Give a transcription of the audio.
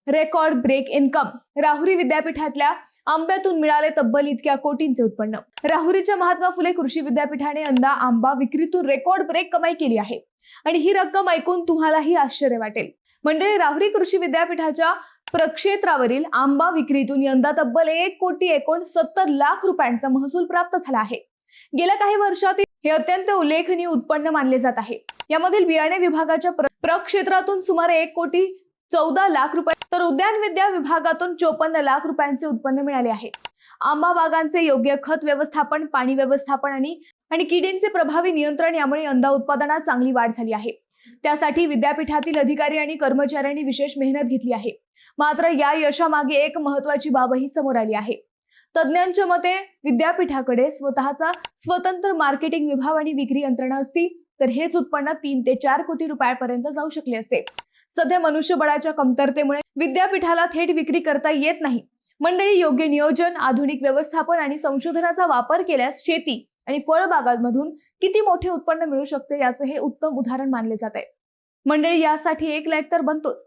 Record break income. Rahuri विद्यापीठातल्या आंब्यातून मिळाले तब्बल इतक्या कोटींचे उत्पन्न. राहुरीच्या महात्मा फुले कृषी विद्यापीठाने यंदा आंबा विक्रीतून रेकॉर्ड ब्रेक कमाई केली आहे आणि ही रक्कम ऐकून तुम्हालाही आश्चर्य वाटेल. म्हणजे राहुरी कृषी विद्यापीठाच्या प्रक्षेत्रावरील आंबा विक्रीतून यंदा तब्बल 1,69,70,00,000 रुपयांचा महसूल प्राप्त झाला आहे. गेल्या काही वर्षात हे अत्यंत उल्लेखनीय उत्पन्न मानले जात आहे. यामधील बियाणे विभागाच्या प्रक्षेत्रातून सुमारे 1,14,00,000 रुपये तर उद्यान विद्या विभागातून 54,00,000 रुपयांचे उत्पन्न मिळाले आहे. आंबा बागांचे योग्य खत व्यवस्थापन, पाणी व्यवस्थापन आणि किडींचे प्रभावी नियंत्रण यामुळे यंदा उत्पादनात चांगली वाढ झाली आहे. त्यासाठी विद्यापीठातील अधिकारी आणि कर्मचाऱ्यांनी विशेष मेहनत घेतली आहे. मात्र या यशामागे एक महत्त्वाची बाबही समोर आली आहे. तज्ज्ञांच्या मते विद्यापीठाकडे स्वतःचा स्वतंत्र मार्केटिंग विभाग आणि विक्री यंत्रणा असती तर हेच उत्पन्न 3 ते 4 कोटी रुपयांपर्यंत जाऊ शकले असते. सध्या मनुष्यबळाच्या कमतरतेमुळे विद्यापीठाला थेट विक्री करता येत नाही. मंडळी, योग्य नियोजन, आधुनिक व्यवस्थापन आणि संशोधनाचा वापर केल्यास शेती आणि फळबागांमधून किती मोठे उत्पन्न मिळू शकते याचे हे उत्तम उदाहरण मानले जात आहे. मंडळी, यासाठी एक लाईक तर बनतोच.